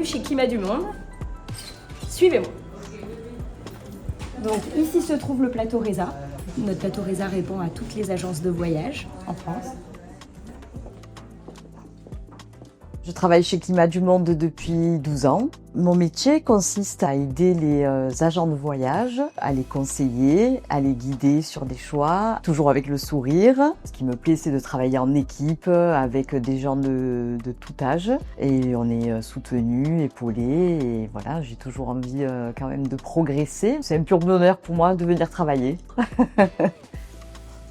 bienvenue chez Climat du Monde. Suivez-moi. Donc ici se trouve le plateau Reza. Notre plateau Reza répond à toutes les agences de voyage en France. Je travaille chez Climat du Monde depuis 12 ans. Mon métier consiste à aider les agents de voyage, à les conseiller, à les guider sur des choix, toujours avec le sourire. Ce qui me plaît, c'est de travailler en équipe avec des gens de tout âge. Et on est soutenus, épaulés. Et voilà, j'ai toujours envie quand même de progresser. C'est un pur bonheur pour moi de venir travailler.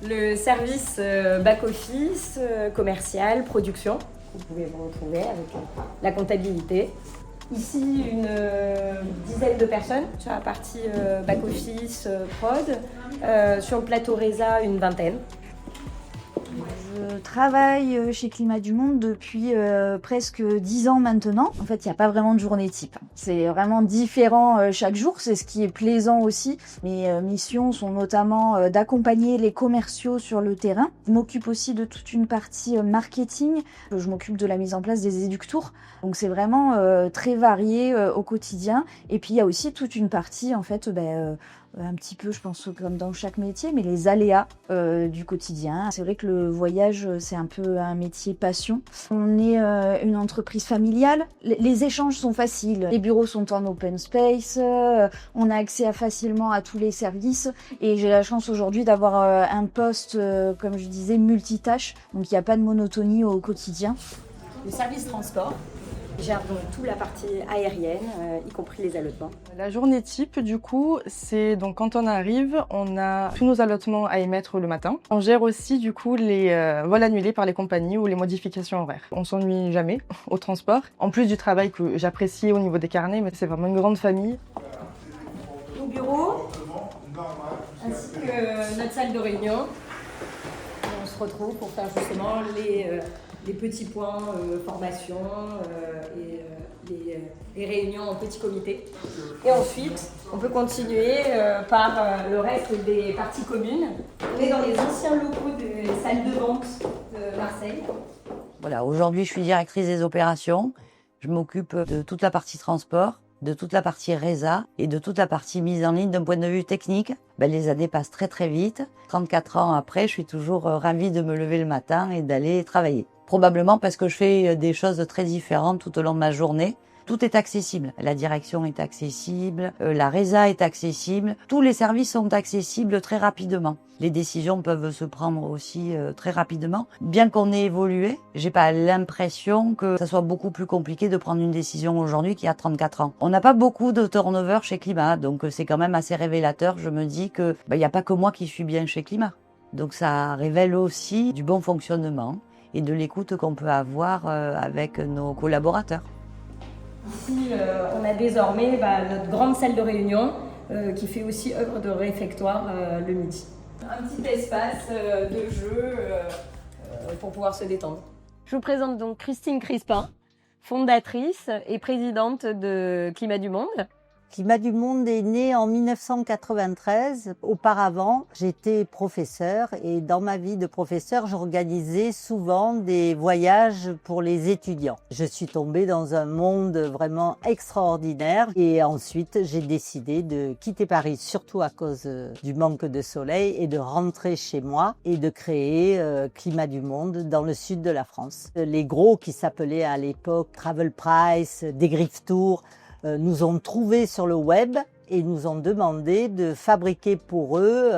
Le service back-office, commercial, production. Vous pouvez vous retrouver avec la comptabilité. Ici, une dizaine de personnes sur la partie back-office, prod. Sur le plateau Reza, une vingtaine. Je travaille chez Climat du Monde depuis presque 10 ans maintenant. En fait, il n'y a pas vraiment de journée type. C'est vraiment différent chaque jour, c'est ce qui est plaisant aussi. Mes missions sont notamment d'accompagner les commerciaux sur le terrain. Je m'occupe aussi de toute une partie marketing. Je m'occupe de la mise en place des éductours. Donc c'est vraiment très varié au quotidien. Et puis il y a aussi toute une partie en fait un petit peu, je pense, comme dans chaque métier, mais les aléas du quotidien. C'est vrai que le voyage, c'est un peu un métier passion. On est une entreprise familiale. Les échanges sont faciles. Les bureaux sont en open space. On a accès facilement à tous les services. Et j'ai la chance aujourd'hui d'avoir un poste, comme je disais, multitâche. Donc il n'y a pas de monotonie au quotidien. Le service transport gère donc toute la partie aérienne, y compris les allotements. La journée type, du coup, c'est donc quand on arrive, on a tous nos allotements à émettre le matin. On gère aussi, du coup, les vols annulés par les compagnies ou les modifications horaires. On s'ennuie jamais au transport. En plus du travail que j'apprécie au niveau des carnets, mais c'est vraiment une grande famille. Nos bureaux, ainsi que notre salle de réunion. On se retrouve pour faire justement les petits points formation et les réunions en petit comité. Et ensuite, on peut continuer par le reste des parties communes. On est dans les anciens locaux des salles de vente de Marseille. Voilà, aujourd'hui, je suis directrice des opérations. Je m'occupe de toute la partie transport, de toute la partie Reza et de toute la partie mise en ligne d'un point de vue technique. Les années passent très très vite. 34 ans après, je suis toujours ravie de me lever le matin et d'aller travailler. Probablement parce que je fais des choses très différentes tout au long de ma journée. Tout est accessible. La direction est accessible, la Reza est accessible. Tous les services sont accessibles très rapidement. Les décisions peuvent se prendre aussi très rapidement. Bien qu'on ait évolué, j'ai pas l'impression que ça soit beaucoup plus compliqué de prendre une décision aujourd'hui qu'il y a 34 ans. On n'a pas beaucoup de turnover chez Climat, donc c'est quand même assez révélateur. Je me dis que il y a pas que moi qui suis bien chez Climat. Donc ça révèle aussi du bon fonctionnement et de l'écoute qu'on peut avoir avec nos collaborateurs. Ici, on a désormais notre grande salle de réunion qui fait aussi œuvre de réfectoire le midi. Un petit espace de jeu pour pouvoir se détendre. Je vous présente donc Christine Crispin, fondatrice et présidente de Climat du Monde. Climat du Monde est né en 1993. Auparavant, j'étais professeure et dans ma vie de professeur, j'organisais souvent des voyages pour les étudiants. Je suis tombée dans un monde vraiment extraordinaire et ensuite j'ai décidé de quitter Paris, surtout à cause du manque de soleil, et de rentrer chez moi et de créer Climat du Monde dans le sud de la France. Les gros qui s'appelaient à l'époque Travel Price, Dégriffe Tour, nous ont trouvés sur le web et nous ont demandé de fabriquer pour eux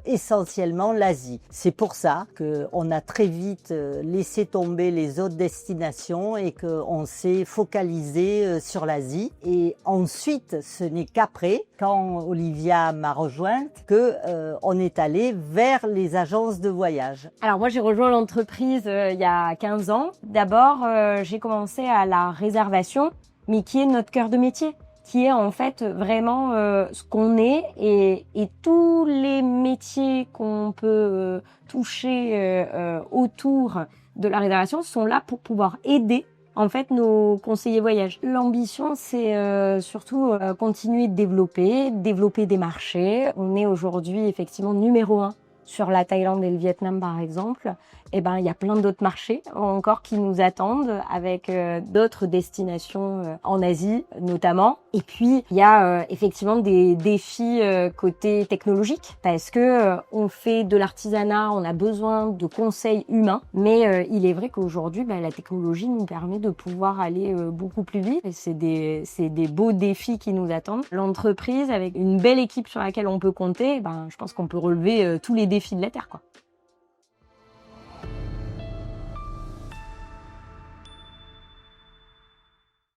essentiellement l'Asie. C'est pour ça qu'on a très vite laissé tomber les autres destinations et qu'on s'est focalisé sur l'Asie. Et ensuite, ce n'est qu'après, quand Olivia m'a rejointe, qu'on est allé vers les agences de voyage. Alors moi, j'ai rejoint l'entreprise il y a 15 ans. D'abord, j'ai commencé à la réservation, mais qui est notre cœur de métier, qui est en fait vraiment ce qu'on est et tous les métiers qu'on peut toucher autour de la réservation sont là pour pouvoir aider en fait nos conseillers voyage. L'ambition, c'est surtout continuer de développer des marchés. On est aujourd'hui effectivement numéro 1 sur la Thaïlande et le Vietnam par exemple, il y a plein d'autres marchés encore qui nous attendent avec d'autres destinations en Asie notamment. Et puis il y a effectivement des défis côté technologique parce que on fait de l'artisanat, on a besoin de conseils humains, mais il est vrai qu'aujourd'hui la technologie nous permet de pouvoir aller beaucoup plus vite. Et c'est des beaux défis qui nous attendent. L'entreprise avec une belle équipe sur laquelle on peut compter, je pense qu'on peut relever tous les défis de la Terre, quoi.